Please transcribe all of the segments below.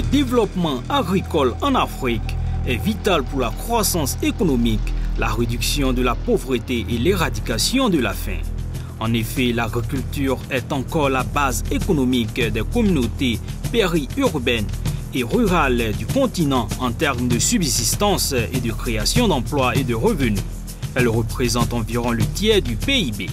Le développement agricole en Afrique est vital pour la croissance économique, la réduction de la pauvreté et l'éradication de la faim. En effet, l'agriculture est encore la base économique des communautés périurbaines et rurales du continent en termes de subsistance et de création d'emplois et de revenus. Elle représente environ le tiers du PIB.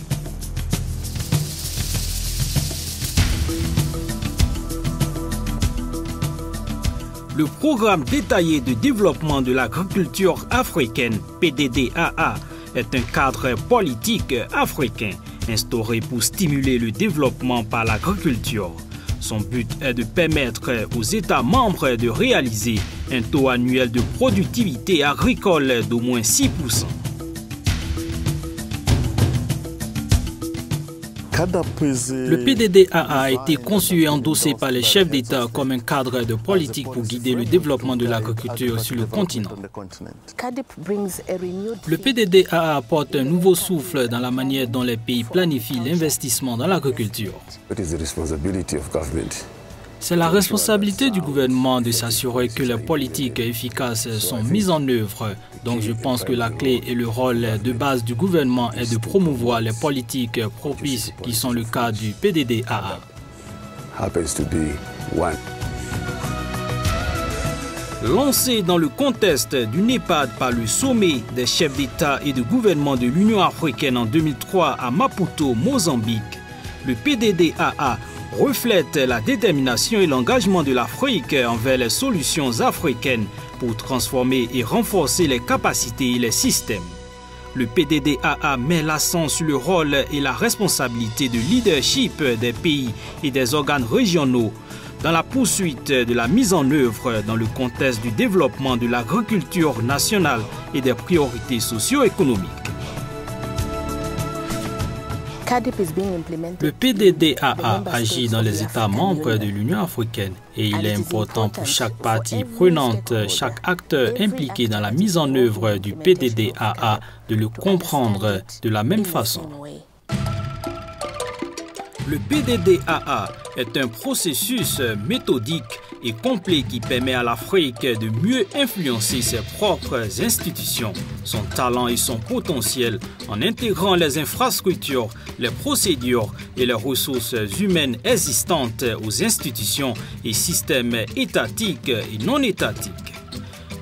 Le programme détaillé de développement de l'agriculture africaine, PDDAA, est un cadre politique africain instauré pour stimuler le développement par l'agriculture. Son but est de permettre aux États membres de réaliser un taux annuel de productivité agricole d'au moins 6%. Le PDDAA a été conçu et endossé par les chefs d'État comme un cadre de politique pour guider le développement de l'agriculture sur le continent. Le PDDAA apporte un nouveau souffle dans la manière dont les pays planifient l'investissement dans l'agriculture. C'est la responsabilité du gouvernement de s'assurer que les politiques efficaces sont mises en œuvre. Donc je pense que la clé et le rôle de base du gouvernement est de promouvoir les politiques propices qui sont le cas du PDDAA. Lancé dans le contexte du NEPAD par le sommet des chefs d'État et de gouvernement de l'Union africaine en 2003 à Maputo, Mozambique, le PDDAA reflète la détermination et l'engagement de l'Afrique envers les solutions africaines pour transformer et renforcer les capacités et les systèmes. Le PDDAA met l'accent sur le rôle et la responsabilité de leadership des pays et des organes régionaux dans la poursuite de la mise en œuvre dans le contexte du développement de l'agriculture nationale et des priorités socio-économiques. Le PDDAA agit dans les États membres de l'Union africaine et il est important pour chaque partie prenante, chaque acteur impliqué dans la mise en œuvre du PDDAA de le comprendre de la même façon. Le PDDAA est un processus méthodique et complet qui permet à l'Afrique de mieux influencer ses propres institutions, son talent et son potentiel en intégrant les infrastructures, les procédures et les ressources humaines existantes aux institutions et systèmes étatiques et non étatiques.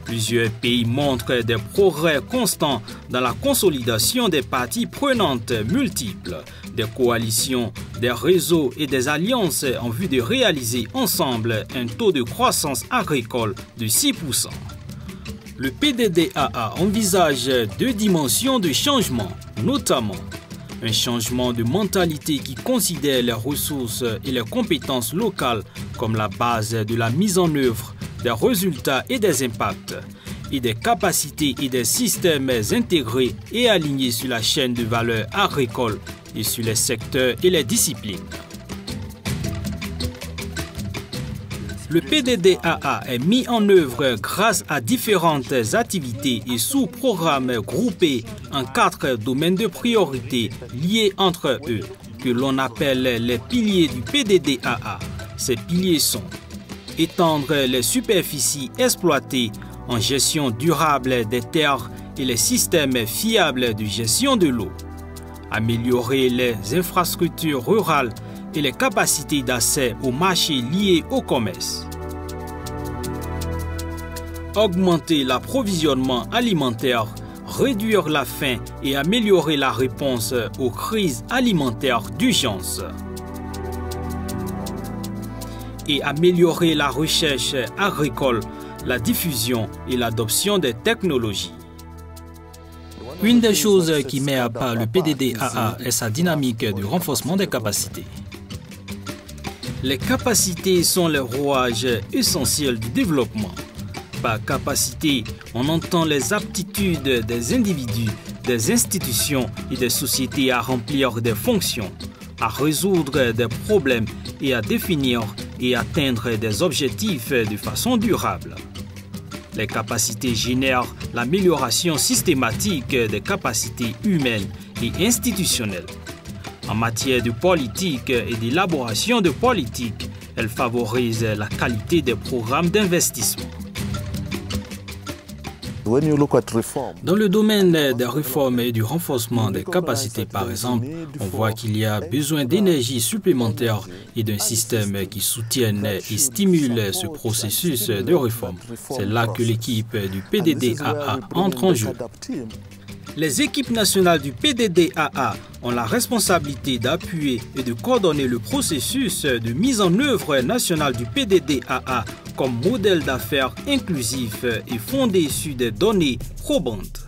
Plusieurs pays montrent des progrès constants dans la consolidation des parties prenantes multiples, des coalitions, des réseaux et des alliances en vue de réaliser ensemble un taux de croissance agricole de 6%. Le PDDAA envisage deux dimensions de changement, notamment un changement de mentalité qui considère les ressources et les compétences locales comme la base de la mise en œuvre des résultats et des impacts, et des capacités et des systèmes intégrés et alignés sur la chaîne de valeur agricole et sur les secteurs et les disciplines. Le PDDAA est mis en œuvre grâce à différentes activités et sous-programmes groupés en 4 domaines de priorité liés entre eux, que l'on appelle les piliers du PDDAA. Ces piliers sont étendre les superficies exploitées en gestion durable des terres et les systèmes fiables de gestion de l'eau, améliorer les infrastructures rurales et les capacités d'accès aux marchés liés au commerce, augmenter l'approvisionnement alimentaire, réduire la faim et améliorer la réponse aux crises alimentaires d'urgence, et améliorer la recherche agricole, la diffusion et l'adoption des technologies. Une des choses qui met à part le PDDAA est sa dynamique de renforcement des capacités. Les capacités sont les rouages essentiels du développement. Par capacité, on entend les aptitudes des individus, des institutions et des sociétés à remplir des fonctions, à résoudre des problèmes et à définir et atteindre des objectifs de façon durable. Les capacités génèrent l'amélioration systématique des capacités humaines et institutionnelles. En matière de politique et d'élaboration de politique, Elle favorise la qualité des programmes d'investissement. Dans le domaine des réformes et du renforcement des capacités, par exemple, on voit qu'il y a besoin d'énergie supplémentaire et d'un système qui soutienne et stimule ce processus de réforme. C'est là que l'équipe du PDDAA entre en jeu. Les équipes nationales du PDDAA ont la responsabilité d'appuyer et de coordonner le processus de mise en œuvre nationale du PDDAA comme modèle d'affaires inclusif et fondé sur des données probantes.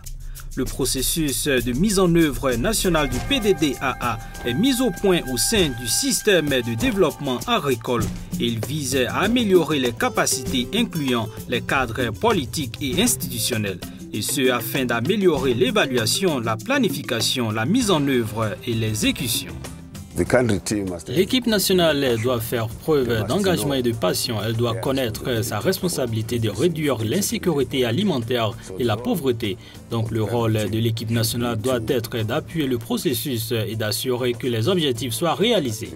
Le processus de mise en œuvre nationale du PDDAA est mis au point au sein du système de développement agricole et il vise à améliorer les capacités incluant les cadres politiques et institutionnels. Et ce afin d'améliorer l'évaluation, la planification, la mise en œuvre et l'exécution. L'équipe nationale doit faire preuve d'engagement et de passion. Elle doit connaître sa responsabilité de réduire l'insécurité alimentaire et la pauvreté. Donc le rôle de l'équipe nationale doit être d'appuyer le processus et d'assurer que les objectifs soient réalisés.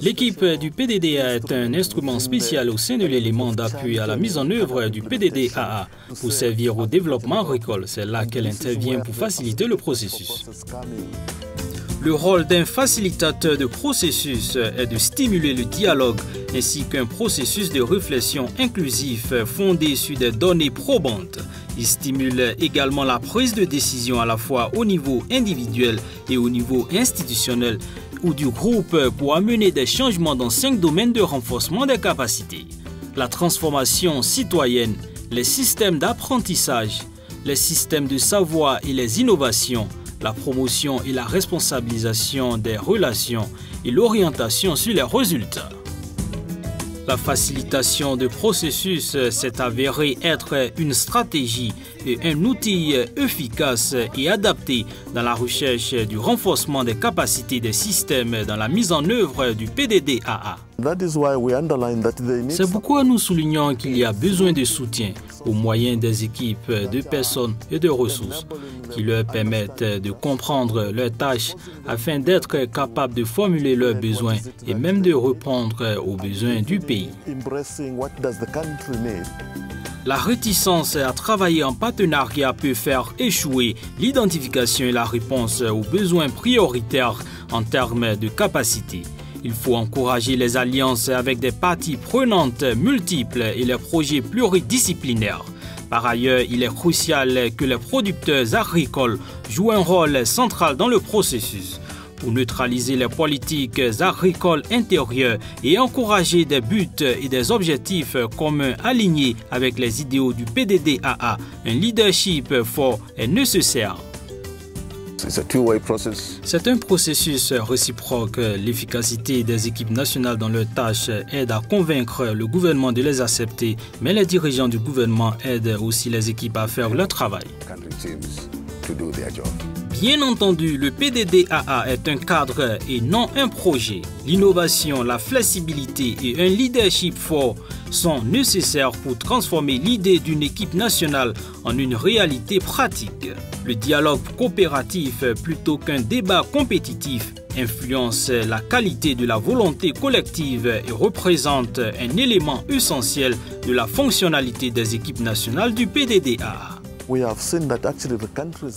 L'équipe du PDDAA est un instrument spécial au sein de l'élément d'appui à la mise en œuvre du PDDAA pour servir au développement agricole. C'est là qu'elle intervient pour faciliter le processus. Le rôle d'un facilitateur de processus est de stimuler le dialogue ainsi qu'un processus de réflexion inclusif fondé sur des données probantes. Il stimule également la prise de décision à la fois au niveau individuel et au niveau institutionnel ou du groupe pour amener des changements dans 5 domaines de renforcement des capacités. La transformation citoyenne, les systèmes d'apprentissage, les systèmes de savoir et les innovations, la promotion et la responsabilisation des relations et l'orientation sur les résultats. La facilitation de processus s'est avérée être une stratégie et un outil efficace et adapté dans la recherche du renforcement des capacités des systèmes dans la mise en œuvre du PDDAA. C'est pourquoi nous soulignons qu'il y a besoin de soutien au moyen des équipes de personnes et de ressources qui leur permettent de comprendre leurs tâches afin d'être capables de formuler leurs besoins et même de répondre aux besoins du pays. La réticence à travailler en partenariat peut faire échouer l'identification et la réponse aux besoins prioritaires en termes de capacité. Il faut encourager les alliances avec des parties prenantes multiples et les projets pluridisciplinaires. Par ailleurs, il est crucial que les producteurs agricoles jouent un rôle central dans le processus pour neutraliser les politiques agricoles intérieures et encourager des buts et des objectifs communs alignés avec les idéaux du PDDAA. Un leadership fort est nécessaire. C'est un processus réciproque. L'efficacité des équipes nationales dans leurs tâches aide à convaincre le gouvernement de les accepter, mais les dirigeants du gouvernement aident aussi les équipes à faire leur travail. Bien entendu, le PDDAA est un cadre et non un projet. L'innovation, la flexibilité et un leadership fort sont nécessaires pour transformer l'idée d'une équipe nationale en une réalité pratique. Le dialogue coopératif, plutôt qu'un débat compétitif, influence la qualité de la volonté collective et représente un élément essentiel de la fonctionnalité des équipes nationales du PDDAA.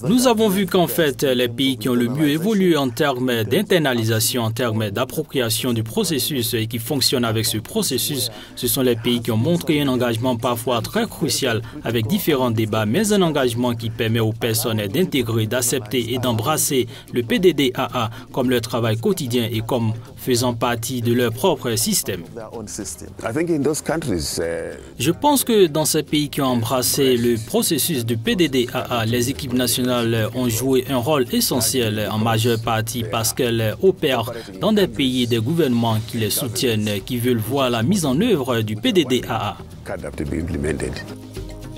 Nous avons vu qu'en fait, les pays qui ont le mieux évolué en termes d'internalisation, en termes d'appropriation du processus et qui fonctionnent avec ce processus, ce sont les pays qui ont montré un engagement parfois très crucial avec différents débats, mais un engagement qui permet aux personnes d'intégrer, d'accepter et d'embrasser le PDDAA comme leur travail quotidien et comme faisant partie de leur propre système. Je pense que dans ces pays qui ont embrassé le processus du PDDAA, les équipes nationales ont joué un rôle essentiel en majeure partie parce qu'elles opèrent dans des pays et des gouvernements qui les soutiennent, qui veulent voir la mise en œuvre du PDDAA.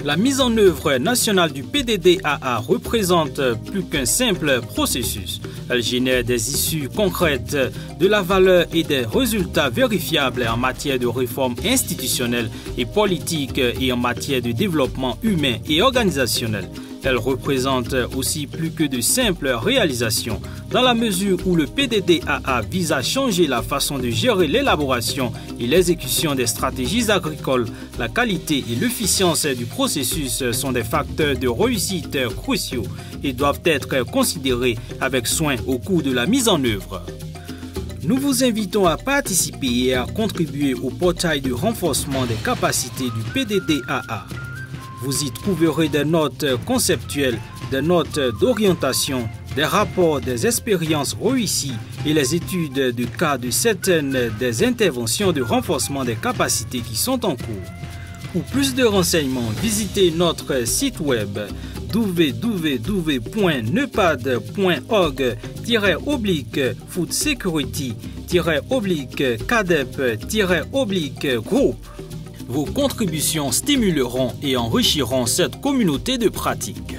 La mise en œuvre nationale du PDDAA représente plus qu'un simple processus. Elle génère des issues concrètes, de la valeur et des résultats vérifiables en matière de réforme institutionnelle et politique et en matière de développement humain et organisationnel. Elle représente aussi plus que de simples réalisations, dans la mesure où le PDDAA vise à changer la façon de gérer l'élaboration et l'exécution des stratégies agricoles. La qualité et l'efficience du processus sont des facteurs de réussite cruciaux et doivent être considérés avec soin au cours de la mise en œuvre. Nous vous invitons à participer et à contribuer au portail de renforcement des capacités du PDDAA. Vous y trouverez des notes conceptuelles, des notes d'orientation, des rapports des expériences réussies et les études de cas de certaines des interventions de renforcement des capacités qui sont en cours. Pour plus de renseignements, visitez notre site web www.nepad.org-food-security-cadep-group. Vos contributions stimuleront et enrichiront cette communauté de pratique.